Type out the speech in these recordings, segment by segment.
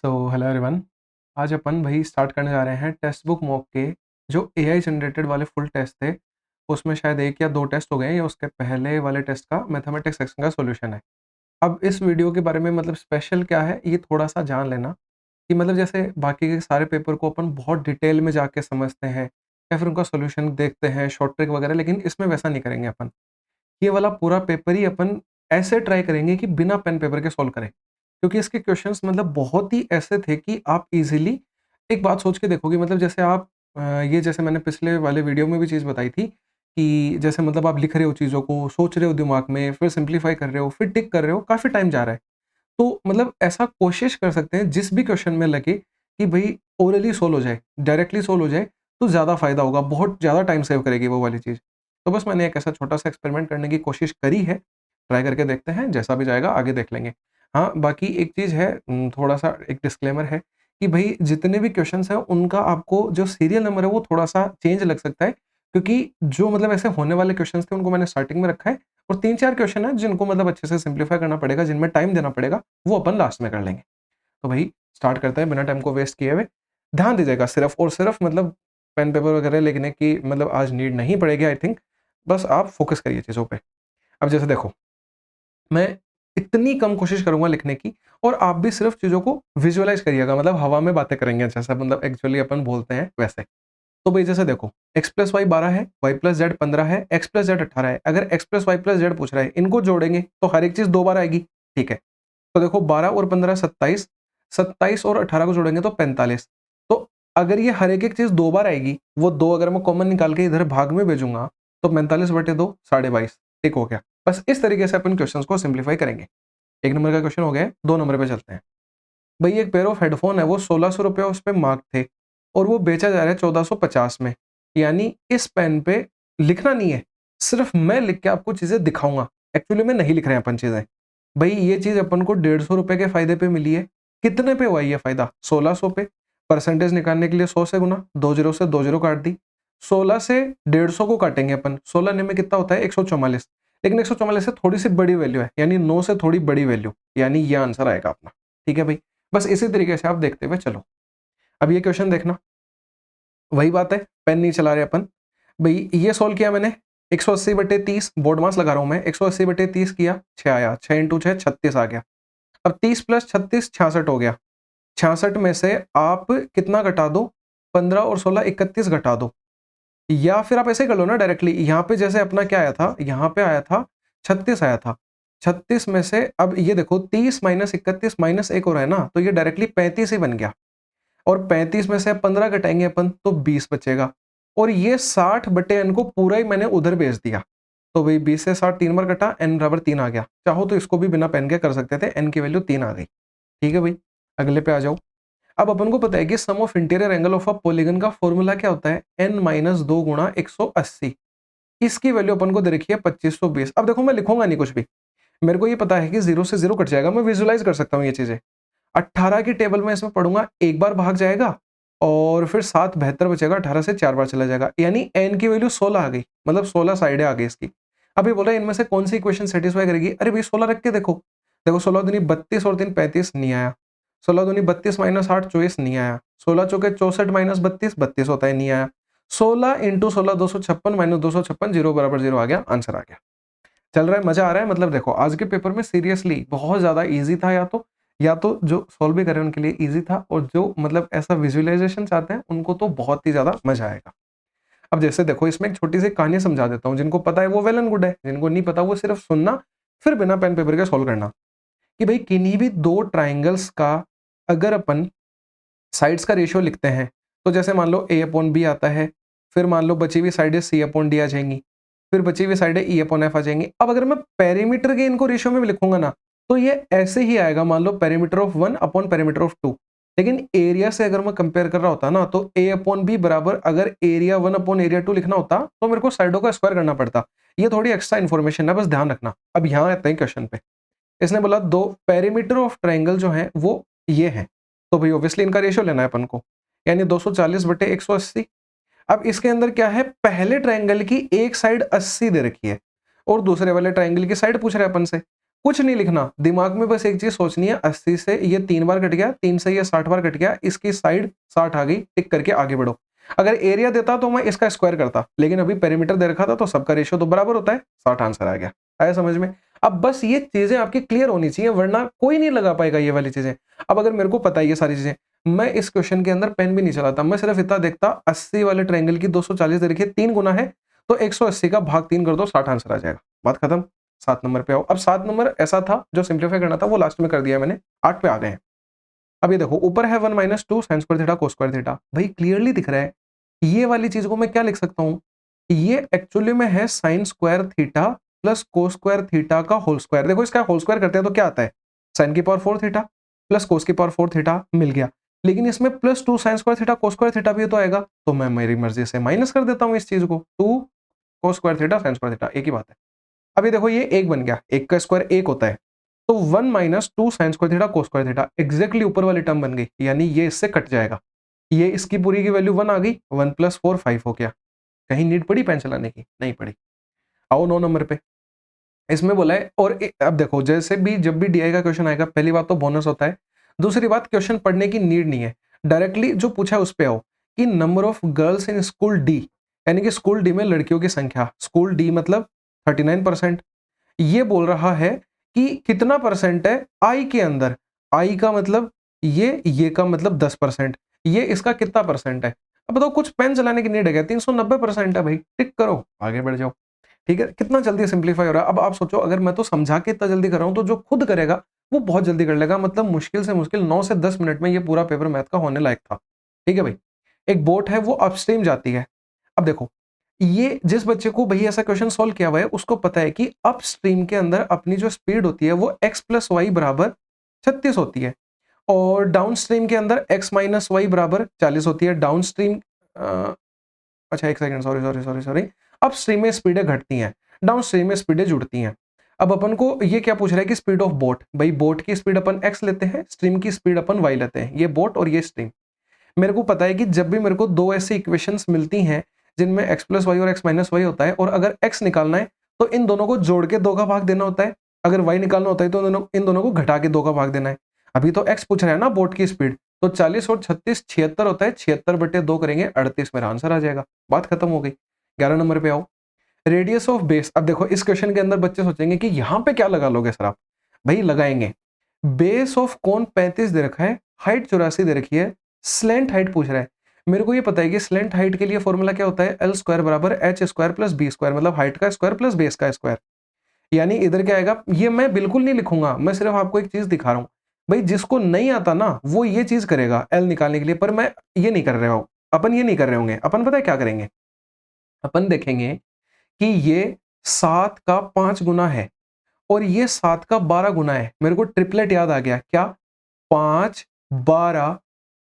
Hello everyone. आज अपन भाई start करने जा रहे हैं टेक्स्ट बुक मॉक के जो एआई जनरेटेड वाले फुल टेस्ट थे। उसमें शायद 1 या 2 टेस्ट हो गए हैं, ये उसके पहले वाले टेस्ट का मैथमेटिक्स सेक्शन का सॉल्यूशन है। अब इस वीडियो के बारे में मतलब स्पेशल क्या है, ये थोड़ा-सा जान लेना कि मतलब जैसे बाकी के सारे पेपर को अपन बहुत डिटेल में जाके समझते हैं या फिर उनका सॉल्यूशन देखते हैं, शॉर्ट ट्रिक वगैरह, लेकिन इसमें वैसा नहीं करेंगे अपन। ये वाला पूरा पेपर ही अपन ऐसे ट्राई करेंगे कि बिना पेन पेपर के सॉल्व करें। क्योंकि इसके क्वेश्चंस मतलब बहुत ही ऐसे थे कि आप इजीली एक बात सोच के देखोगे, मतलब जैसे आप ये जैसे मैंने पिछले वाले वीडियो में भी चीज़ बताई थी कि जैसे मतलब आप लिख रहे हो चीज़ों को, सोच रहे हो दिमाग में, फिर सिंप्लीफाई कर रहे हो, फिर टिक कर रहे हो, काफ़ी टाइम जा रहा है। तो मतलब ऐसा कोशिश कर सकते हैं जिस भी क्वेश्चन में लगे कि भई ओरली सोल्व हो जाए, डायरेक्टली सोल्व हो जाए, तो ज़्यादा फ़ायदा होगा, बहुत ज़्यादा टाइम सेव करेगी वो वाली चीज़। तो बस मैंने एक ऐसा छोटा-सा एक्सपेरिमेंट करने की कोशिश करी है, ट्राई करके देखते हैं, जैसा भी जाएगा आगे देख लेंगे। हाँ, बाकी एक चीज़ है, थोड़ा-सा एक डिस्क्लेमर है कि भई जितने भी क्वेश्चन्स हैं उनका आपको जो सीरियल नंबर है वो थोड़ा-सा चेंज लग सकता है, क्योंकि जो मतलब ऐसे होने वाले क्वेश्चन्स थे उनको मैंने स्टार्टिंग में रखा है और 3-4 क्वेश्चन हैं जिनको मतलब अच्छे से सिम्प्लीफाई करना पड़ेगा, जिनमें टाइम देना पड़ेगा, वो अपन लास्ट में कर लेंगे। तो भई स्टार्ट करते हैं बिना टाइम को वेस्ट किए हुए। ध्यान दीजिएगा सिर्फ़ और सिर्फ़, मतलब पेन पेपर वगैरह लिखने की मतलब आज नीड नहीं पड़ेगी आई थिंक। बस आप फ़ोकस करिए चीज़ों पे। अब जैसे देखो, मैं इतनी कम कोशिश करूँगा लिखने की और आप भी सिर्फ़ चीज़ों को विज़ुअलाइज़ करिएगा, मतलब हवा में बातें करेंगे जैसा मतलब एक्चुअली अपन बोलते हैं वैसे। तो भई जैसे देखो, x प्लस वाई 12 है, y प्लस ज़ेड 15 है, x प्लस ज़ेड 18 है। अगर x plus y plus z पूछ रहा है, इनको जोड़ेंगे तो हर एक चीज़ 2 बार आएगी, ठीक है। तो देखो 12 और 15 27, 27 और 18 को जोड़ेंगे तो 45। तो अगर ये हर एक-एक चीज़ 2 बार आएगी, वो 2 अगर मैं कॉमन निकाल के इधर भाग में भेजूँगा, तो 45/2 22.5, ठीक हो गया। बस इस तरीके से अपन क्वेश्चंस को सिम्प्लीफाई करेंगे। 1 नंबर का क्वेश्चन हो गया है, 2 नंबर पे चलते हैं। भई एक पेयर ऑफ हेडफ़ोन है, वो ₹1600 उस पे मार्क थे और वो बेचा जा रहा है 1450 में। यानी इस पेन पे लिखना नहीं है, सिर्फ़ मैं लिख के आपको चीज़ें दिखाऊँगा। एक्चुअली में नहीं लिख रहे हैं अपन चीज़ें। भई ये चीज़ अपन को ₹150 के फ़ायदे पे मिली है। कितने पे हुआ ये फ़ायदा? 1600 पे। परसेंटेज निकालने के लिए 100 से गुना, 2 ज़ीरो से 2 ज़ीरो काट दी। 16 से 150 को काटेंगे अपन, 16 ने में कितना होता है 144, लेकिन 144 से थोड़ी-सी बड़ी वैल्यू है, यानी 9 से थोड़ी बड़ी वैल्यू, यानी ये आंसर आएगा अपना। ठीक है भई? बस इसी तरीके से आप देखते हुए चलो। अब ये क्वेश्चन देखना, वही बात है, पेन नहीं चला रहे अपन। भई ये सॉल्व किया मैंने, 180/30 बोर्ड मास लगा रहा हूँ मैं, 180/30 किया, 6 आया, 6 इंटू 6 36 आ गया। अब 30 प्लस 36 66 हो गया। 66 में से आप कितना घटा दो, 15 और 16 31 घटा दो। या फिर आप ऐसे कर लो ना डायरेक्टली, यहाँ पे जैसे अपना क्या आया था, यहाँ पे आया था 36 आया था। 36 में से अब ये देखो 30 माइनस 31 माइनस 1 हो रहा है ना, तो ये डायरेक्टली 35 ही बन गया। और 35 में से 15 घटाएँगे अपन तो 20 बचेगा। और ये 60 बटे n को पूरा ही मैंने उधर भेज दिया। तो भई 20 से 60 3 बार कटा, n बराबर 3 आ गया। चाहो तो इसको भी बिना पेन के कर सकते थे, n की वैल्यू 3 आ गई। ठीक है भई, अगले पे आ जाओ। अब अपन को पता है कि sum of interior angle of a polygon का फॉर्मूला क्या होता है, n माइनस 2 गुणा 180। इसकी वैल्यू अपन को दे रखी है 2520। अब देखो मैं लिखूँगा नहीं कुछ भी। मेरे को ये पता है कि 0 से 0 कट जाएगा, मैं विजुअलाइज़ कर सकता हूँ ये चीज़ें। 18 की टेबल में इसमें पढ़ूँगा, एक बार भाग जाएगा और फिर 7 72 बचेगा, 18 से 4 बार चला जाएगा, यानी n की वैल्यू 16 आ गई, मतलब 16 साइडें आ गई इसकी। अब ये बोला इनमें से कौन सी इक्वेशन सैटिस्फाई करेगी? अरे भई 16 रख के देखो। देखो 16 दूनी 32 और 3 35 नहीं आया। 16 दूनी 32 माइनस 8 24 नहीं आया। 16 चौके 64 माइनस 32 32 होता है, नहीं आया। 16 इंटू 16 256 माइनस 256 0 बराबर 0 आ गया, आंसर आ गया। चल रहा है, मजा आ रहा है। मतलब देखो आज के पेपर में सीरियसली बहुत ज्यादा इजी था, या तो जो सॉल्व भी कर रहे हैं उनके लिए इजी था, और जो मतलब ऐसा विजुअलाइजेशन चाहते हैं उनको तो बहुत ही ज्यादा मजा आएगा। अब जैसे देखो, इसमें एक छोटी सी कहानी समझा देता हूँ। जिनको पता है वो वेल एंड गुड है, जिनको नहीं पता वो सिर्फ सुनना, फिर बिना पेन पेपर के सॉल्व करना। कि भाई किन्हीं भी दो ट्राइंगल्स का अगर अपन साइड्स का रेशियो लिखते हैं, तो जैसे मान लो a अपॉन बी आता है, फिर मान लो बची हुई साइडें c अपॉन डी आ जाएंगी, फिर बची हुई साइडें e अपॉन एफ आ जाएंगी। अब अगर मैं पेरीमीटर के इनको रेशियो में भी लिखूंगा ना, तो ये ऐसे ही आएगा, मान लो perimeter of 1 upon perimeter of 2। लेकिन एरिया से अगर मैं कंपेयर कर रहा होता ना, तो a अपॉन बी बराबर अगर एरिया 1 अपॉन एरिया 2 लिखना होता, तो मेरे को साइडों का स्क्वायर करना पड़ता। ये थोड़ी एक्स्ट्रा इन्फॉर्मेशन है, बस ध्यान रखना। अब यहाँ आते हैं क्वेश्चन पे। इसने बोला दो पेरीमीटर ऑफ ट्राइंगल जो है वो ये है, तो भाई ऑब्वियसली इनका रेशियो लेना है अपन को, यानी 240/180। अब इसके अंदर क्या है, पहले ट्राइंगल की एक साइड 80 दे रखी है और दूसरे वाले ट्राइंगल की साइड पूछ रहे हैं अपन से। कुछ नहीं लिखना, दिमाग में बस एक चीज सोचनी है, 80 से ये 3 बार कट गया, 3 से ये 60 बार कट गया, इसकी साइड 60 आ गई, टिक करके आगे बढ़ो। अगर एरिया देता तो मैं इसका स्क्वायर करता, लेकिन अभी पेरीमीटर दे रखा था तो सबका रेशियो तो बराबर होता है, 60 आंसर आ गया। आया समझ में? अब बस ये चीजें आपकी क्लियर होनी चाहिए, वरना कोई नहीं लगा पाएगा ये वाली चीजें। अब अगर मेरे को पता है ये सारी चीजें, मैं इस क्वेश्चन के अंदर पेन भी नहीं चलाता, मैं सिर्फ इतना देखता 80 वाले ट्रायंगल की 240 दे रखी है, 3 गुना है तो 180 का भाग 3 कर दो, 60 आंसर आ जाएगा, बात खत्म। 7 नंबर पे आओ। अब 7 नंबर ऐसा था जो सिंप्लीफाई करना था वो लास्ट में कर दिया मैंने, 8 पे आ गए हैं। अब ये देखो ऊपर है 1 minus 2 sign square theta cos square theta, भाई क्लियरली दिख रहा है। ये वाली चीज को मैं क्या लिख सकता हूँ, ये एक्चुअली में है sign square theta plus cos square theta का होल स्क्वायर। देखो इसका होल स्क्वायर करते हैं तो क्या आता है, साइन की पावर 4 थीटा प्लस कोस की पावर 4 थीटा मिल गया, लेकिन इसमें plus 2 sign square theta cos square theta भी तो आएगा, तो मैं मेरी मर्जी से माइनस कर देता हूँ इस चीज को, 2 कोस square theta sine square theta एक ही बात है। अभी देखो ये एक बन गया, एक का स्क्वायर एक होता है, तो 1 minus 2 sign square theta cos square theta exactly ऊपर वाली टर्म बन गई, यानी ये इससे कट जाएगा, ये इसकी पूरी की वैल्यू 1 आ गई, 1 प्लस 4 5 हो गया। कहीं नीड पड़ी पेन चलाने की? नहीं पड़ी। आओ 9 नंबर पे, इसमें बोला है और अब देखो जैसे भी जब भी डीआई का क्वेश्चन आएगा, पहली बात तो बोनस होता है, दूसरी बात क्वेश्चन पढ़ने की नीड नहीं है, डायरेक्टली जो पूछा है उस पे आओ कि number of girls in school D, यानी कि स्कूल डी में लड़कियों की संख्या, स्कूल डी मतलब 39%, ये बोल रहा है कि कितना परसेंट है आई के अंदर, आई का मतलब ये का मतलब 10%, ये इसका कितना परसेंट है। अब बताओ कुछ पेन चलाने की नीड है क्या, 390% है भाई, टिक करो आगे बढ़ जाओ। ठीक है, कितना जल्दी सिंप्लीफाई हो रहा है। अब आप सोचो अगर मैं तो समझा के इतना जल्दी कर रहा हूं तो जो खुद करेगा वो बहुत जल्दी कर लेगा, मतलब मुश्किल से मुश्किल 9 से 10 मिनट में ये पूरा पेपर मैथ का होने लायक था। ठीक है भाई, एक बोट है वो अपस्ट्रीम जाती है। अब देखो ये जिस बच्चे को भाई ऐसा क्वेश्चन सॉल्व किया हुआ है उसको पता है कि अपस्ट्रीम के अंदर अपनी जो स्पीड होती है वो x प्लस वाई बराबर 36 होती है, और डाउन स्ट्रीम के अंदर x माइनस वाई बराबर 40 होती है। डाउन स्ट्रीम अच्छा एक second, sorry sorry sorry sorry, अब स्ट्रीम में स्पीडें घटती हैं, डाउन स्ट्रीम में स्पीडें जुड़ती हैं। अब अपन को ये क्या पूछ रहा है कि स्पीड ऑफ बोट, भाई बोट की स्पीड अपन x लेते हैं, स्ट्रीम की स्पीड अपन y लेते हैं, ये बोट और ये स्ट्रीम। मेरे को पता है कि जब भी मेरे को दो ऐसी इक्वेशंस मिलती हैं जिनमें x प्लस वाई और x माइनस वाई होता है, और अगर x निकालना है तो इन दोनों को जोड़ के 2 का भाग देना होता है, अगर y निकालना होता है तो इन दोनों को घटा के 2 का भाग देना है। अभी तो x पूछ रहा है ना बोट की स्पीड, तो 40 और 36 76 होता है, 76/2 करेंगे 38, मेरा आंसर आ जाएगा, बात खत्म हो गई। 11 नंबर पे आओ, रेडियस ऑफ बेस। अब देखो इस क्वेश्चन के अंदर बच्चे सोचेंगे कि यहाँ पे क्या लगा लोगे सर आप, भाई लगाएंगे। बेस ऑफ कोन 35 दे रखा है, हाइट 84 दे रखी है, स्लेंट हाइट पूछ रहा है। मेरे को ये पता है कि स्लेंट हाइट के लिए फॉर्मूला क्या होता है, एल स्क्वायर बराबर H square plus B square, मतलब हाइट का स्क्वायर प्लस बेस का स्क्वायर। यानी इधर क्या आएगा, ये मैं बिल्कुल नहीं लिखूंगा, मैं सिर्फ आपको एक चीज दिखा रहा हूं। भाई जिसको नहीं आता ना वो ये चीज करेगा एल निकालने के लिए, पर मैं ये नहीं कर रहा हूं, अपन ये नहीं कर रहे होंगे। अपन पता है क्या करेंगे, अपन देखेंगे कि ये 7 का 5 गुना है और ये 7 का 12 गुना है। मेरे को ट्रिपलेट याद आ गया, क्या, 5 12,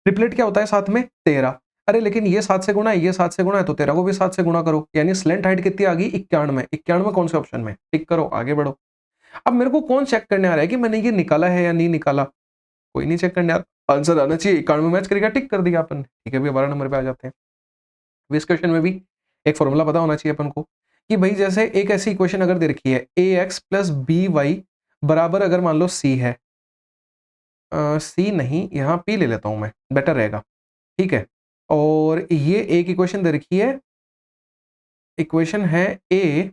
ट्रिपलेट क्या होता है साथ में 13। अरे लेकिन ये 7 से गुणा है, ये 7 से गुणा है, तो 13 को भी 7 से गुणा करो, यानी स्लेंट हाइट कितनी आ गई, 91। 91 कौन से ऑप्शन में, टिक करो आगे बढ़ो। अब मेरे को कौन चेक करने आ रहा है कि मैंने ये निकाला है या नहीं निकाला, कोई नहीं चेक करने, आंसर आना चाहिए, 91 मैच करेगा, टिक कर दिया अपन। ठीक है भैया 12 नंबर पे आ जाते हैं। इस क्वेश्चन में भी एक फॉर्मूला पता होना चाहिए अपन को कि भाई जैसे एक ऐसी इक्वेशन अगर दे रखी है ए एक्स प्लस बी वाई बराबर, अगर मान लो सी है, सी नहीं यहाँ पी ले लेता हूं मैं, बेटर रहेगा। ठीक है, और ये एक इक्वेशन दे रखी है, इक्वेशन है ए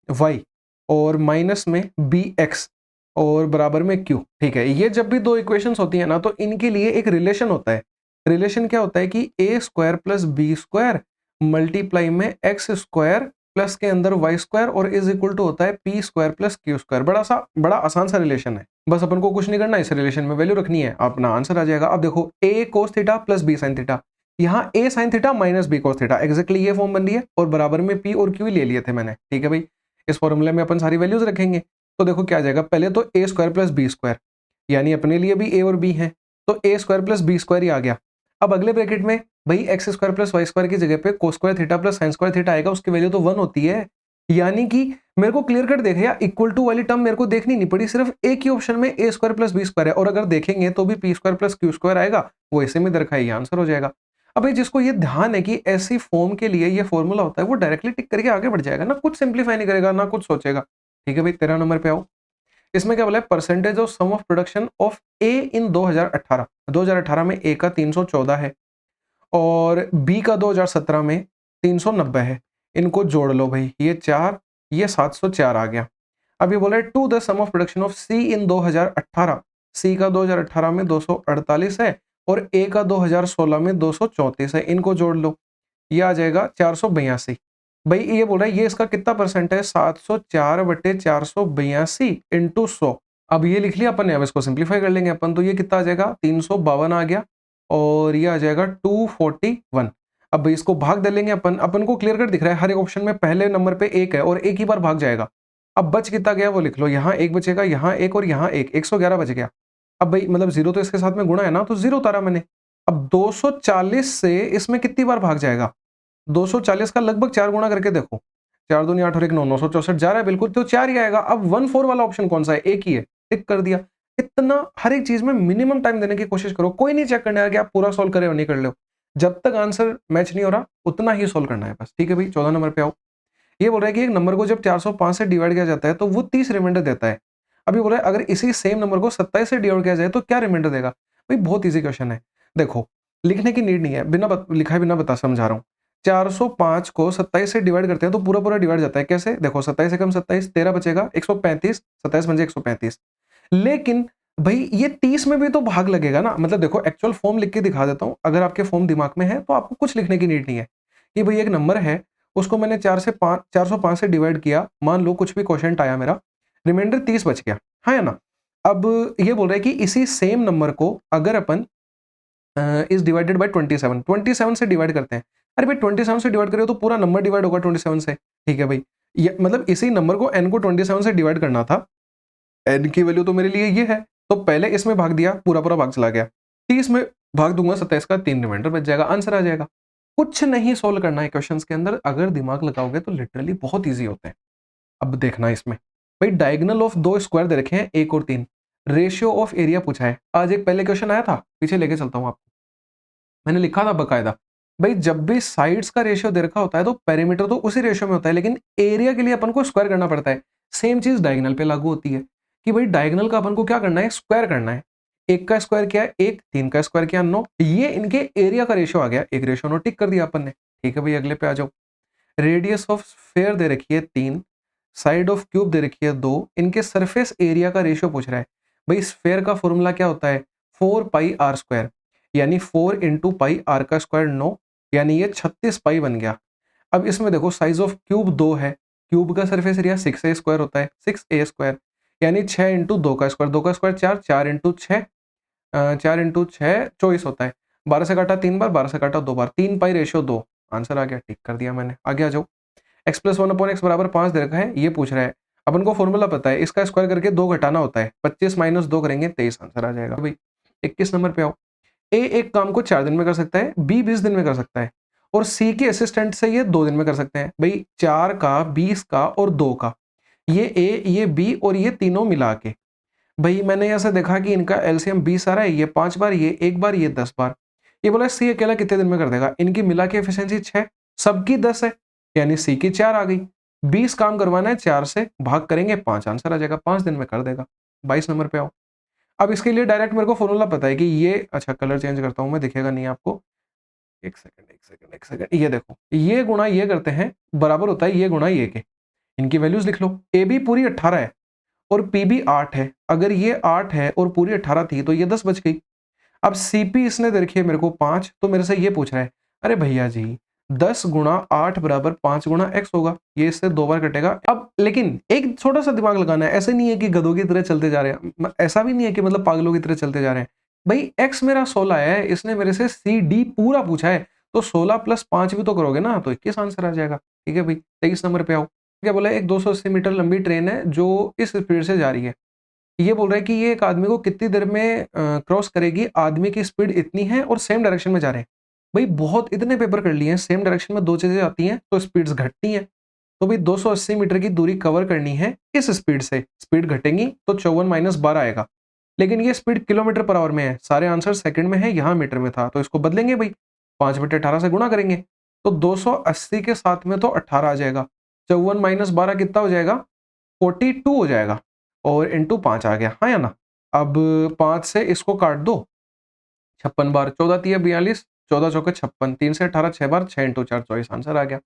वाई और माइनस में बी एक्स और बराबर में क्यू। ठीक है, ये जब भी दो इक्वेशंस होती है ना तो इनके लिए एक रिलेशन होता है। रिलेशन क्या होता है कि A square plus B square multiply में एक्स स्क्वायर प्लस के अंदर वाई स्क्वायर और इज इक्वल टू होता है P square plus Q square. बड़ा आसान सा रिलेशन है, बस अपन को कुछ नहीं करना, इस रिलेशन में वैल्यू रखनी है, अपना आंसर आ जाएगा। अब देखो A cos theta plus B sine theta, यहाँ A sine theta minus B cos theta, exactly ये फॉर्म बन रही है, और बराबर में पी और क्यू ले लिए थे मैंने। ठीक है भाई, इस फॉर्मूले में अपन सारी वैल्यूज रखेंगे, तो देखो क्या आ जाएगा, पहले तो A square plus B square, यानी अपने लिए भी ए और बी है, तो A square plus B square ही आ गया। अब अगले ब्रैकेट में भाई x square plus y square की जगह पे cos square theta plus sine square theta आएगा, उसकी वैल्यू तो 1 होती है, यानी कि मेरे को क्लियर कट देखे या इक्वल टू वाली टर्म मेरे को देखनी नहीं पड़ी, सिर्फ एक ही ऑप्शन में ए स्क्वायर प्लस बी स्क्वायर है, और अगर देखेंगे तो भी P square plus Q square आएगा, वो ऐसे में दरखा है, आंसर हो जाएगा। अब भाई जिसको ये ध्यान है कि ऐसी फॉर्म के लिए ये फॉर्मूला होता है, वो डायरेक्टली टिक करके आगे बढ़ जाएगा ना, कुछ सिंप्लीफाई नहीं करेगा ना कुछ सोचेगा। ठीक है भाई 13 नंबर पे आओ, इसमें क्या बोला है, percentage of sum of production of A in 2018। 2018 में ए का 314 है और बी का 2017 में 390 है। इनको जोड़ लो भाई, ये 4, ये 704 आ गया। अब ये बोला है to the sum of production of C in 2018। C का 2018 में 248 है और ए का 2016 में 234 है। इनको जोड़ लो, ये आ जाएगा 482। भाई ये बोल रहा है ये इसका कितना परसेंट है, 704/482 इंटू 100। अब ये लिख लिया अपन ने, अब इसको सिंप्लीफाई कर लेंगे अपन, तो ये कितना आ जाएगा, 352 आ गया और ये आ जाएगा 241। अब भाई इसको भाग दे लेंगे अपन को क्लियर कट दिख रहा है, हर एक ऑप्शन में पहले नंबर पे एक है और एक ही बार भाग जाएगा। अब बच कितना गया वो लिख लो, यहाँ एक बचेगा, यहाँ एक और यहाँ एक, 111 बच गया। अब भाई मतलब जीरो तो इसके साथ में गुणा है ना, तो जीरो उतारा मैंने। अब 240 से इसमें कितनी बार भाग जाएगा, 240 का लगभग 4 गुणा करके देखो, 4 दूनी 8 और 1 9, 964 जा रहा है बिल्कुल, तो 4 ही आएगा। अब 1/4 वाला ऑप्शन कौन सा है, एक ही है, टिक कर दिया। इतना हर एक चीज में मिनिमम टाइम देने की कोशिश करो, कोई नहीं चेक करने आया कि आप पूरा सोल्व करे और नहीं कर लो, जब तक आंसर मैच नहीं हो रहा उतना ही सोल्व करना है बस, ठीक है भाई। 14 नंबर पे आओ। ये बोल रहा है कि एक नंबर को जब 405 से डिवाइड किया जाता है तो वो 30 रिमाइंडर देता है। अभी बोल रहा है अगर इसी सेम नंबर को 27 से डिवाइड किया जाए तो क्या रिमाइंडर देगा। भाई बहुत ईजी क्वेश्चन है, देखो लिखने की नीड नहीं है, लिखा बिना बता समझा रहा हूँ। 405 को 27 से डिवाइड करते हैं तो पूरा पूरा डिवाइड जाता है, कैसे देखो, 27 से कम 27, 13 बचेगा, 135, 27 बन जाए 135। लेकिन भाई ये 30 में भी तो भाग लगेगा ना, मतलब देखो एक्चुअल फॉर्म लिख के दिखा देता हूं, अगर आपके फॉर्म दिमाग में है तो आपको कुछ लिखने की नीड नहीं है कि भाई एक नंबर है, उसको मैंने 405 से डिवाइड किया, मान लो कुछ भी क्वेश्चन आया मेरा, रिमाइंडर 30 बच गया, है ना। अब ये बोल रहा है कि इसी सेम नंबर को अगर अपन इज डिवाइडेड बाय 27 से डिवाइड करते हैं, अरे भाई 27 से डिवाइड करें तो पूरा नंबर डिवाइड होगा 27 से, ठीक है भाई। ये मतलब इसी नंबर को n को 27 से डिवाइड करना था, n की वैल्यू तो मेरे लिए ये है, तो पहले इसमें भाग दिया, पूरा पूरा भाग चला गया, 30 में भाग दूंगा 27 का, 3 रिमाइंडर बच जाएगा, आंसर आ जाएगा। कुछ नहीं सोल्व करना है क्वेश्चंस के अंदर, अगर दिमाग लगाओगे तो लिटरली बहुत ईजी होते हैं। अब देखना इसमें भाई, डायगोनल ऑफ 2 स्क्वायर दे रखे हैं 1 और 3, रेशियो ऑफ एरिया पूछा है। आज एक पहले क्वेश्चन आया था, पीछे लेके चलता हूं आपको, मैंने लिखा था बकायदा, भाई जब भी साइड्स का रेशियो दे रखा होता है तो पेरीमीटर तो उसी रेशियो में होता है, लेकिन एरिया के लिए अपन को स्क्वायर करना पड़ता है। सेम चीज डायगोनल पे लागू होती है कि भाई डायगोनल का अपन को क्या करना है, स्क्वायर करना है। 1 का स्क्वायर किया 1, 3 का स्क्वायर किया 9, ये इनके एरिया का रेशियो आ गया, एक रेशियो नो टिक कर दिया अपन ने, ठीक है भाई। अगले पे आ जाओ, रेडियस ऑफ स्फेयर दे रखी है 3, साइड ऑफ क्यूब दे रखी है 2, इनके सरफेस एरिया का रेशियो पूछ रहा है। भाई स्फेयर का फॉर्मूला क्या होता है, 4πr², यानी 4 इंटू पाई आर का स्क्वायर 9, यानी ये 36 पाई बन गया। अब इसमें देखो साइज ऑफ क्यूब 2 है, क्यूब का सरफेस एरिया 6a² होता है, 6a², यानी 6 इंटू 2 का स्क्वायर, 2 का स्क्वायर 4, 4 इंटू 6, 4 इंटू 6 24 होता है, 12 से काटा 3 बार, 12 से काटा 2 बार, 3 पाई रेशियो 2, आंसर आ गया, टिक कर दिया मैंने। आगे आ जाओ, x+1/x बराबर 5 दे रखा है, ये पूछ रहा है, अपन को फॉर्मूला पता है, इसका स्क्वायर करके 2 घटाना होता है, 25 माइनस 2 करेंगे 23, आंसर आ जाएगा भाई। 21 नंबर पे आओ। ए एक काम को 4 दिन में कर सकता है, बी 20 दिन में कर सकता है, और सी के असिस्टेंट से ये 2 दिन में कर सकते हैं। भाई 4 का, 20 का और 2 का, ये ए, ये बी और ये तीनों मिला के, भाई मैंने ऐसा देखा कि इनका एलसीएम 20 आ रहा है, ये 5 बार, ये 1 बार, ये 10 बार। ये बोला सी अकेला कितने दिन में कर देगा, इनकी मिला के एफिशिएंसी 6, सबकी 10 है, यानी सी की 4 आ गई। 20 काम करवाना है, 4 से भाग करेंगे 5, आंसर आ जाएगा, 5 दिन में कर देगा। 22 नंबर पे आओ। अब इसके लिए डायरेक्ट मेरे को फॉर्मूला पता है कि ये, अच्छा कलर चेंज करता हूं मैं, दिखेगा नहीं आपको, एक सेकंड एक सेकंड एक सेकंड, ये देखो, ये गुणा ये करते हैं बराबर होता है ये गुणा ये के, इनकी वैल्यूज लिख लो। ए बी पूरी 18 है और पी भी 8 है, अगर ये 8 है और पूरी 18 थी तो ये 10 बच गई। अब सीपी इसने दे रखी है मेरे को 5, तो मेरे से ये पूछ रहा है, अरे भैया जी 10 गुणा 8 बराबर 5 गुणा x होगा, ये इससे 2 बार कटेगा। अब लेकिन एक छोटा सा दिमाग लगाना है, ऐसे नहीं है कि गधों की तरह चलते जा रहे हैं, ऐसा भी नहीं है कि मतलब पागलों की तरह चलते जा रहे हैं। भाई x मेरा 16 है, इसने मेरे से सी डी पूरा पूछा है, तो 16 + 5 भी तो करोगे ना, तो 21 आंसर आ जाएगा, ठीक है भाई। 23 नंबर पे आओ। क्या बोला, एक 280 मीटर लंबी ट्रेन है जो इस स्पीड से जा रही है, ये बोल रहा है कि ये एक आदमी को कितनी देर में क्रॉस करेगी, आदमी की स्पीड इतनी है और सेम डायरेक्शन में जा रहे हैं। भाई बहुत इतने पेपर कर लिए हैं, सेम डायरेक्शन में 2 चीजें आती हैं तो स्पीड्स घटती हैं, तो भाई 280 मीटर की दूरी कवर करनी है इस स्पीड से, स्पीड घटेंगी तो 54 - 12 आएगा, लेकिन ये स्पीड किलोमीटर पर आवर में है, सारे आंसर सेकंड में है, यहाँ मीटर में था, तो इसको बदलेंगे भाई, 5/18 से गुणा करेंगे, तो 280 के साथ में तो 18 आ जाएगा, 54 - 12 कितना हो जाएगा, 42 हो जाएगा, और इंटू 5 आ गया, हाँ या ना। अब 5 से इसको काट दो 56 बार, 14 तिया 42, 14 चौके 56, 3 से 18 6 बार, 6 इंटू 4 24, आंसर आ गया।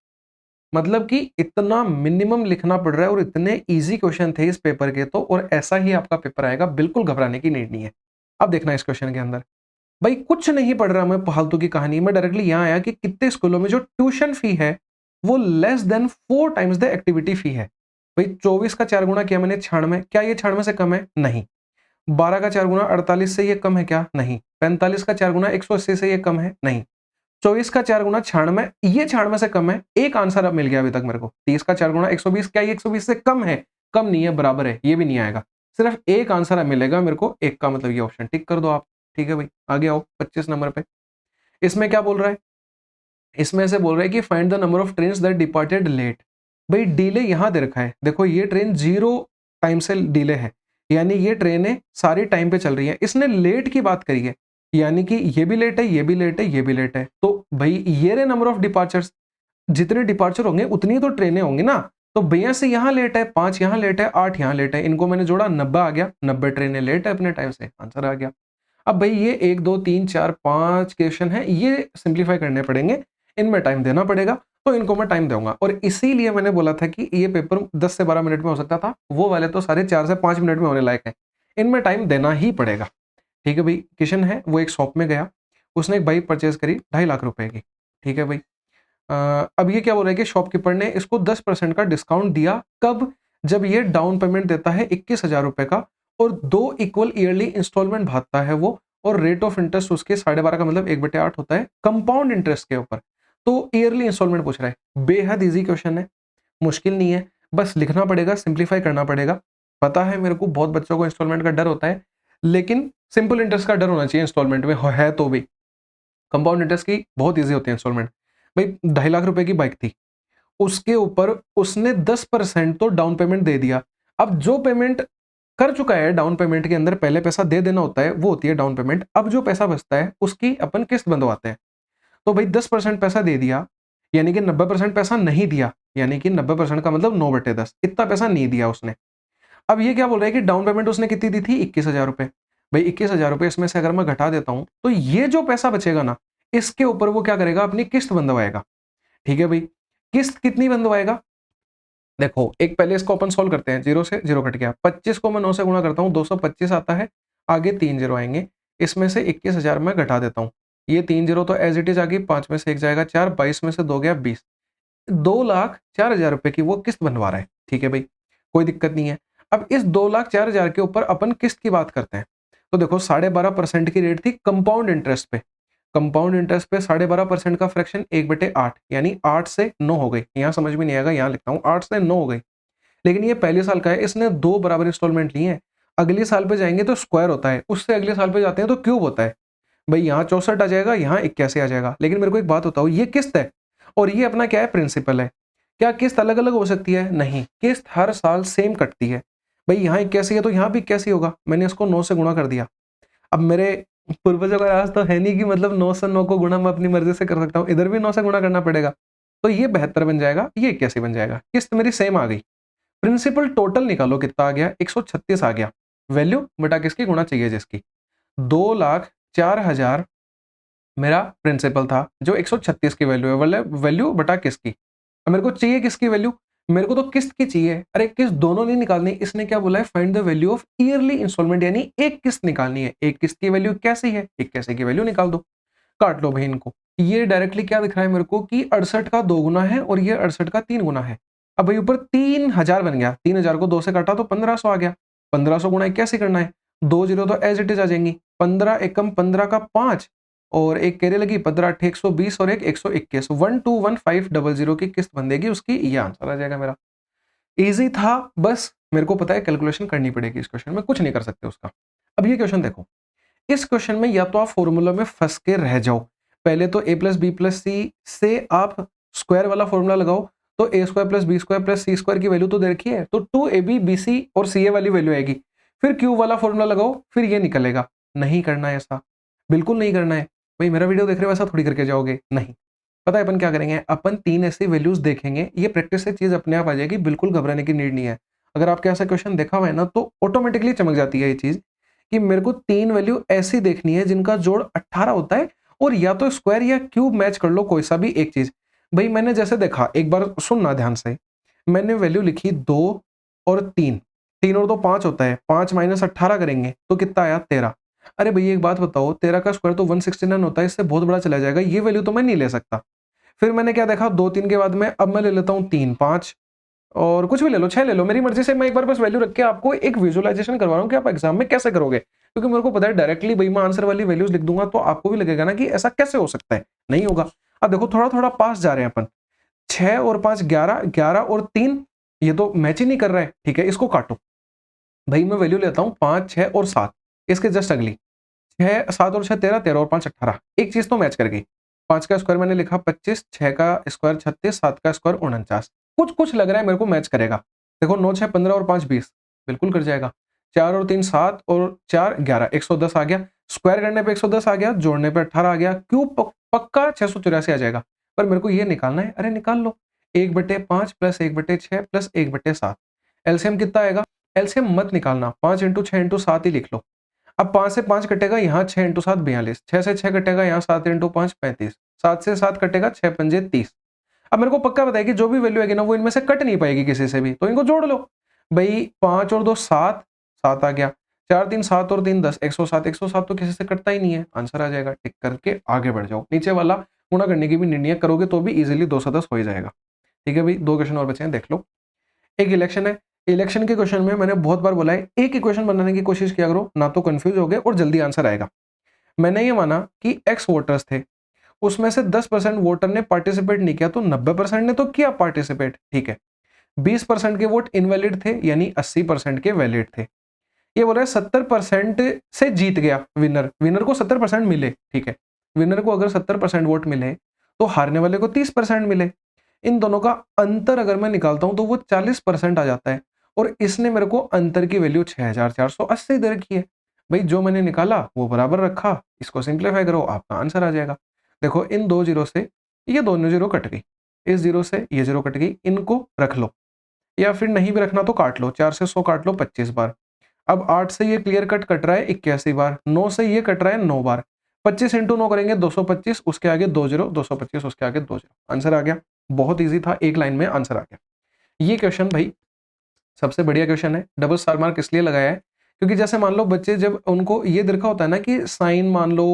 मतलब कि इतना मिनिमम लिखना पड़ रहा है और इतने इजी क्वेश्चन थे इस पेपर के तो, और ऐसा ही आपका पेपर आएगा, बिल्कुल घबराने की नीड नहीं है। अब देखना इस क्वेश्चन के अंदर, भाई कुछ नहीं पढ़ रहा मैं फालतू की कहानी में, डायरेक्टली यहां आया कि कितने स्कूलों में जो ट्यूशन फी है वो less than 4 times the activity fee है। भाई 24 का 4 गुना किया मैंने 96, क्या ये 96 से कम है? नहीं। 12 का 4 गुना 48 से ये कम है क्या? नहीं। 45 का 4 गुना 180 से ये कम है? नहीं। 24 का 4 गुना 96, ये 96 से कम है। एक आंसर अब मिल गया अभी तक मेरे को। 30 का 4 गुना 120, क्या ये 120 से कम है? कम नहीं है, बराबर है, ये भी नहीं आएगा। सिर्फ एक आंसर अब मिलेगा मेरे को, एक का मतलब ये ऑप्शन टिक कर दो आप। ठीक है भाई, आगे आओ 25 नंबर पे। इसमें क्या बोल रहा है? इसमें से बोल रहा है कि find the number of train that departed late. भाई डिले यहां दे रखा है, देखो ये ट्रेन 0 टाइम से डिले है, यानी ये ट्रेनें सारी टाइम पे चल रही है। इसने लेट की बात करी है, यानी कि ये भी लेट है, ये भी लेट है, ये भी लेट है। तो भाई ये रे नंबर ऑफ डिपार्चर्स, जितने डिपार्चर होंगे उतनी तो ट्रेनें होंगी ना। तो 82 यहाँ लेट है, 5 यहाँ लेट है, 8 यहाँ लेट है, इनको मैंने जोड़ा 90 आ गया, 90 ट्रेनें लेट है अपने टाइम से, आंसर आ गया। अब भाई ये 1 2 3 4 5 क्वेश्चन है, ये सिंप्लीफाई करने पड़ेंगे, इनमें टाइम देना पड़ेगा, तो इनको मैं टाइम दूंगा। और इसीलिए मैंने बोला था कि ये पेपर 10 से 12 मिनट में हो सकता था, वो वाले तो सारे 4 से 5 मिनट में होने लायक है, इनमें टाइम देना ही पड़ेगा। ठीक है भाई, किशन है वो एक शॉप में गया, उसने एक बाइक परचेज करी 2.5 लाख रुपए की। ठीक है भाई, अब ये क्या बोल रहा है कि शॉपकीपर ने इसको 10% का डिस्काउंट दिया, कब? जब ये डाउन पेमेंट देता है 21,000 रुपए का, और 2 इक्वल ईयरली इंस्टॉलमेंट भागता है वो, और रेट ऑफ इंटरेस्ट उसके 12.5 का मतलब 1/8 होता है कंपाउंड इंटरेस्ट के ऊपर। तो ईयरली इंस्टॉलमेंट पूछ रहा है, बेहद इजी क्वेश्चन है, मुश्किल नहीं है, बस लिखना पड़ेगा, सिंप्लीफाई करना पड़ेगा। पता है मेरे को बहुत बच्चों को इंस्टॉलमेंट का डर होता है, लेकिन सिंपल इंटरेस्ट का डर होना चाहिए इंस्टॉलमेंट में, है तो भी कंपाउंड इंटरेस्ट की बहुत ईजी होती है इंस्टॉलमेंट। भाई 2.5 लाख रुपए की बाइक थी, उसके ऊपर उसने 10% तो डाउन पेमेंट दे दिया। अब जो पेमेंट कर चुका है डाउन पेमेंट के अंदर, पहले पैसा दे देना होता है, वो होती है डाउन पेमेंट। अब जो पैसा बचता है उसकी अपन किस्त बंधवाते हैं। तो भाई 10% पैसा दे दिया, यानी कि 90% पैसा नहीं दिया, यानी कि 90% का मतलब 9/10, इतना पैसा नहीं दिया उसने। अब ये क्या बोल रहा है कि डाउन पेमेंट उसने कितनी दी थी? 21,000 रुपए। भाई 21,000 रुपए इसमें से अगर मैं घटा देता हूं, तो ये जो पैसा बचेगा ना, इसके ऊपर वो क्या करेगा? अपनी किस्त बंधवाएगा। ठीक है भाई, किस्त कितनी बंधवाएगा? देखो एक पहले इसको अपन सॉल्व करते हैं, 0 से 0 कट गया, 25 को मैं 9 से गुणा करता हूँ, 225 आता है, आगे 3 जीरो आएंगे, इसमें से 21,000 मैं घटा देता हूँ, ये 3 जीरो तो एज इट इज आ गई, 5 में से 1 जाएगा 4, 22 में से 2 गया 20, 2,04,000 रुपए की वो किस्त बनवा रहा है। ठीक है भाई, कोई दिक्कत नहीं है। अब इस 2,04,000 के ऊपर अपन किस्त की बात करते हैं, तो देखो 12.5% की रेट थी कंपाउंड इंटरेस्ट पे, कंपाउंड इंटरेस्ट पे 12.5% का फ्रैक्शन 1/8, यानी 8 से 9 हो गई। यहाँ समझ में नहीं आएगा, यहाँ लिखता हूँ 8 से 9 हो गई। लेकिन ये पहले साल का है, इसने 2 बराबर इंस्टॉलमेंट ली है, अगले साल पे जाएंगे तो स्क्वायर होता है, उससे अगले साल पे जाते हैं तो क्यूब होता है। भाई यहाँ 64 आ जाएगा, यहाँ 81 आ जाएगा। लेकिन मेरे को एक बात बताओ, ये किस्त है और ये अपना क्या है? प्रिंसिपल है। क्या किस्त अलग अलग हो सकती है? नहीं, किस्त हर साल सेम कटती है। भाई यहाँ 81 है तो यहाँ भी 81 होगा, मैंने इसको 9 से गुणा कर दिया। अब मेरे पूर्वजों का राज तो है नहीं कि मतलब 9 से 9 को गुणा मैं अपनी मर्जी से कर सकता हूँ, इधर भी 9 से गुणा करना पड़ेगा, तो ये 72 बन जाएगा, ये 81 बन जाएगा। किस्त मेरी सेम आ गई। प्रिंसिपल टोटल निकालो कितना आ गया? 136 आ गया। वैल्यू बटा किसकी? गुणा चाहिए जिसकी। 2,04,000 मेरा प्रिंसिपल था, जो 136 की वैल्यू है, वैल्यू बटा किसकी। अब मेरे को चाहिए किसकी वैल्यू? मेरे को तो किस्त की चाहिए। अरे किस्त दोनों नहीं निकालनी, इसने क्या बोला है? Find the value of yearly instalment, यानी एक किस्त निकालनी है। एक किस्त की वैल्यू कैसी है? 81 की वैल्यू निकाल दो, काट लो भाई इनको। ये डायरेक्टली क्या दिख रहा है मेरे को कि 68 का 2 गुना है और ये 68 का 3 गुना है। अब भाई ऊपर 3,000 बन गया, 3,000 को 2 से काटा तो 1,500 आ गया। 1,500 गुना कैसे करना है? 2 जीरो तो एज इट इज आ जाएंगी, 15 एकम 15 का 5, और एक कैरे लगी 15 120 और एक 121, 121500 की किस्त बन देगी उसकी, ये आंसर आ जाएगा मेरा। इजी था, बस मेरे को पता है कैलकुलेशन करनी पड़ेगी इस क्वेश्चन में, कुछ नहीं कर सकते उसका। अब ये क्वेश्चन देखो, इस क्वेश्चन में या तो आप फॉर्मूला में फंस के रह जाओ, पहले तो a plus B plus C से आप स्क्वायर वाला फॉर्मूला लगाओ, तो a square plus B square plus C square की वैल्यू तो दे रखी है, तो 2ab bc और ca वाली वैल्यू आएगी, फिर q वाला फॉर्मूला लगाओ, फिर ये निकलेगा। नहीं करना है ऐसा, बिल्कुल नहीं करना है भाई। मेरा वीडियो देख रहे हो वैसा थोड़ी करके जाओगे, नहीं। पता है अपन क्या करेंगे? अपन 3 ऐसी वैल्यूज देखेंगे, ये प्रैक्टिस से चीज अपने आप आ जाएगी, बिल्कुल घबराने की नीड नहीं है। अगर आपके ऐसा क्वेश्चन देखा हुआ है ना तो ऑटोमेटिकली चमक जाती है ये चीज कि मेरे को 3 वैल्यू ऐसी देखनी है जिनका जोड़ 18 होता है, और या तो स्क्वायर या क्यूब मैच कर लो, कोई सा भी एक चीज। भाई मैंने जैसे देखा, एक बार सुनना ध्यान से, मैंने वैल्यू लिखी 2 और 3, 3 और 2 5 होता है, 5 माइनस 18 करेंगे तो कितना आया 13। अरे भैया एक बात बताओ, 13 का स्क्वायर तो 169 होता है, इससे बहुत बड़ा चला जाएगा, ये वैल्यू तो मैं नहीं ले सकता। फिर मैंने क्या देखा, 2 3 के बाद में अब मैं ले लेता हूँ 3 5, और कुछ भी ले लो, 6 ले लो, मेरी मर्जी से। मैं एक बार बस वैल्यू रख के आपको एक विजुअलाइजेशन करवा रहा हूँ कि आप एग्जाम में कैसे करोगे, क्योंकि मेरे को पता है डायरेक्टली भाई मैं आंसर वाली वैल्यूज लिख दूंगा तो आपको भी लगेगा ना कि ऐसा कैसे हो सकता है, नहीं होगा। अब देखो थोड़ा थोड़ा पास जा रहे हैं अपन, 6 और 5 11, 11 और 3 ये तो मैच ही नहीं कर रहा है, ठीक है इसको काटो। भाई मैं वैल्यू लेता हूँ 5 6 और 7, इसके जस्ट अगली 6 7 और 6 13, 13 और 5 18, एक चीज तो मैच कर गई। 5 का स्क्वायर मैंने लिखा 25, 6 का स्क्वायर 36, 7 का स्क्वायर 49, कुछ कुछ लग रहा है मेरे को मैच करेगा। देखो 9 6 15 और 5 20, बिल्कुल कर जाएगा। 4 और 3 7 और 4 11, 110 आ गया, स्क्वायर करने पे 110 आ गया, जोड़ने पे 18 आ गया, क्यूब पक्का 684 आ जाएगा। पर मेरे को ये निकालना है, अरे निकाल लो, 1/5 प्लस 1/6 प्लस 1/7, एलसीएम कितना आएगा। एलसीएम मत निकालना, 5 इंटू 6 इंटू 7 ही लिख लो। अब 5 से 5 कटेगा, यहाँ 6 इंटू 7 42, 6 से 6 कटेगा, यहाँ 7 इंटू 5 35, 7 से 7 कटेगा, 6 पंजे 30। अब मेरे को पक्का पता है कि जो भी वैल्यू आएगी ना वो इनमें से कट नहीं पाएगी किसी से भी, तो इनको जोड़ लो। भाई 5 और 2 7, 7 आ गया, 4 3 7 और 3 10, 107, 107 तो किसी से कटता ही नहीं है, आंसर आ जाएगा। टिक करके आगे बढ़ जाओ, नीचे वाला गुणा करने की भी निर्णय करोगे तो भी इजीली 210 हो ही जाएगा। ठीक है भाई, 2 क्वेश्चन और बचे हैं, देख लो। एक इलेक्शन है, इलेक्शन के क्वेश्चन में मैंने बहुत बार बोला है एक इक्वेशन बनाने की कोशिश किया करो, ना तो कंफ्यूज हो गए और जल्दी आंसर आएगा। मैंने ये माना कि एक्स वोटर्स थे, उसमें से 10% वोटर ने पार्टिसिपेट नहीं किया, तो 90% ने तो किया पार्टिसिपेट, ठीक है। 20% के वोट इनवैलिड थे, यानी 80% के वैलिड थे। ये बोल रहा है 70% से जीत गया विनर, विनर को 70% मिले, ठीक है। विनर को अगर 70% वोट मिले तो हारने वाले को 30% मिले। इन दोनों का अंतर अगर मैं निकालता हूं तो वो 40% आ जाता है, और इसने मेरे को अंतर की वैल्यू 6480 दे रखी है। भाई जो मैंने निकाला वो बराबर रखा, इसको सिंप्लीफाई करो, आपका आंसर आ जाएगा। देखो इन 2 जीरो से ये दोनों जीरो कट गई, इस जीरो से ये जीरो कट गई, इनको रख लो, या फिर नहीं भी रखना तो काट लो, 4 से 100 काट लो 25 बार। अब 8 से ये क्लियर कट कट रहा है 81 बार, 9 से ये कट रहा है 9 बार, 25 इंटू 9 करेंगे 225, उसके आगे 2 जीरो, 225 उसके आगे 2 जीरो, आंसर आ गया। बहुत इजी था, एक लाइन में आंसर आ गया। ये क्वेश्चन भाई सबसे बढ़िया क्वेश्चन है। डबल स्टार मार्क इसलिए लगाया है क्योंकि जैसे मान लो बच्चे जब उनको ये दे रखा होता है ना कि साइन मान लो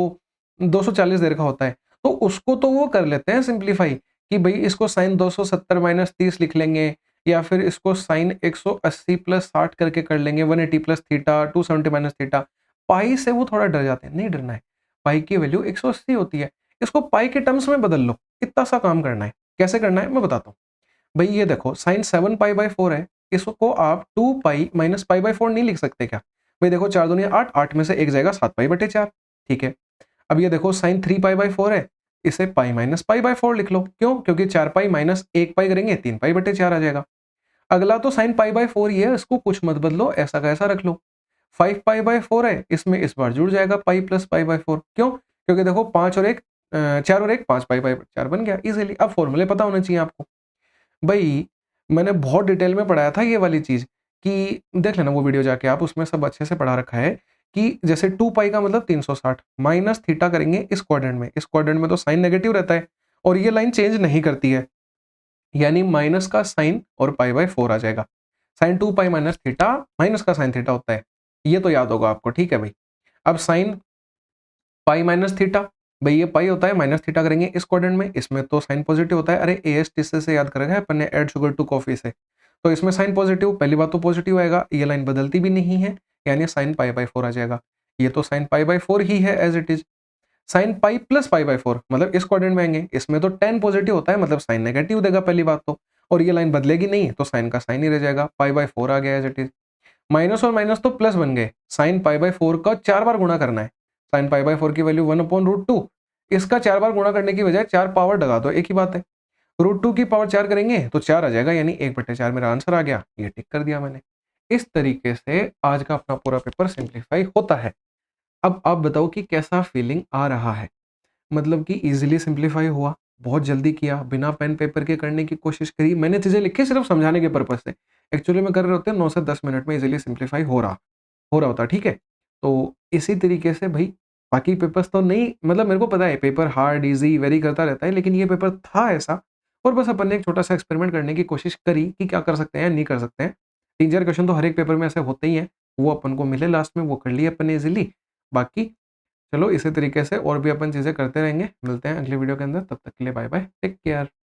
240 दे रखा होता है, तो उसको तो वो कर लेते हैं सिंप्लीफाई कि भाई इसको साइन 270 माइनस 30 लिख लेंगे, या फिर इसको साइन 180 प्लस 60 करके कर लेंगे, 180 प्लस थीटा, 270 माइनस थीटा। पाई से वो थोड़ा डर जाते हैं, नहीं डरना है, पाई की वैल्यू 180 होती है, इसको पाई के टर्म्स में बदल लो, इतना सा काम करना है। कैसे करना है मैं बताता हूँ। भाई ये देखो साइन 7 पाई/4 है, इसको आप 2 पाई माइनस पाई/4 नहीं लिख सकते क्या। भाई देखो 4 दूनी 8, 8 में से एक जाएगा 7 पाई/4, ठीक है। अब ये देखो साइन 3 पाई/4 है, इसे पाई माइनस पाई/4 लिख लो, क्यों, क्योंकि 4 पाई माइनस 1 पाई करेंगे 3 पाई/4 आ जाएगा। अगला तो साइन पाई/4 ही है, इसको कुछ मत बदलो, ऐसा का ऐसा रख लो। 5 पाई/4 है, इसमें इस बार जुड़ जाएगा पाई प्लस पाई/4, क्यों, क्योंकि देखो 5 और 1 4 और 1 5 पाई/4 बन गया इजीली। अब फॉर्मूले पता होने चाहिए आपको। भाई मैंने बहुत डिटेल में पढ़ाया था ये वाली चीज, कि देख लेना वो वीडियो जाके आप, उसमें सब अच्छे से पढ़ा रखा है कि जैसे 2 पाई का मतलब 360 माइनस थीटा करेंगे इस क्वाड्रेंट में, इस क्वाड्रेंट में तो साइन नेगेटिव रहता है और ये लाइन चेंज नहीं करती है, यानी माइनस का साइन और पाई/4 आ जाएगा। Sine 2 pi minus theta minus का साइन थीटा होता है, ये तो याद होगा आपको, ठीक है भाई। अब साइन पाई माइनस थीटा, भाई ये पाई होता है, माइनस थीटा करेंगे इस क्वाड्रेंट में, इसमें तो साइन पॉजिटिव होता है। अरे AST से याद कर रखा है अपन ने, ऐड शुगर टू कॉफी से, तो इसमें साइन पॉजिटिव, पहली बात तो पॉजिटिव आएगा, ये लाइन बदलती भी नहीं है, यानी साइन पाई/4 आ जाएगा। ये तो साइन पाई/4 ही है as it is. Sine pi plus पाई/4 मतलब इस क्वाड्रेंट में आएंगे, इसमें तो tan पॉजिटिव होता है, मतलब साइन नेगेटिव देगा पहली बात तो, और ये लाइन बदलेगी नहीं, तो साइन का साइन ही रह जाएगा, पाई/4 आ गया एज इट इज। माइनस और माइनस तो प्लस बन गए, साइन पाई/4 का 4 बार गुणा करना है, साइन पाई/4 की वैल्यू 1/√2, इसका 4 बार गुणा करने की बजाय 4 पावर लगा दो, एक ही बात है। √2 की पावर 4 करेंगे तो 4 आ जाएगा, यानी 1/4 मेरा आंसर आ गया, ये टिक कर दिया मैंने। इस तरीके से आज का अपना पूरा पेपर सिंप्लीफाई होता है। अब आप बताओ कि कैसा फीलिंग आ रहा है, मतलब कि इजीली सिंप्लीफाई हुआ, बहुत जल्दी किया, बिना पेन पेपर के करने की कोशिश करी, मैंने चीजें लिखी सिर्फ समझाने के पर्पज से। एक्चुअली में कर रहे होते हैं 9 से 10 मिनट में इजीली सिंप्लीफाई हो रहा होता, ठीक है? तो इसी तरीके से भई बाकी पेपर्स तो नहीं, मतलब मेरे को पता है पेपर हार्ड, ईज़ी वेरी करता रहता है, लेकिन ये पेपर था ऐसा और बस अपन ने एक छोटा-सा एक्सपेरिमेंट करने की कोशिश करी कि क्या कर सकते हैं, नहीं कर सकते हैं। 3-4 क्वेश्चन तो हर एक पेपर में ऐसे होते ही हैं, वो अपन को मिले लास्ट में, वो कर लिए अपन ने ईज़िली। बाकी चलो इसी तरीके से और भी अपन चीज़ें करते रहेंगे। मिलते हैं अगली वीडियो के अंदर, तब तक के लिए बाय बाय, टेक केयर।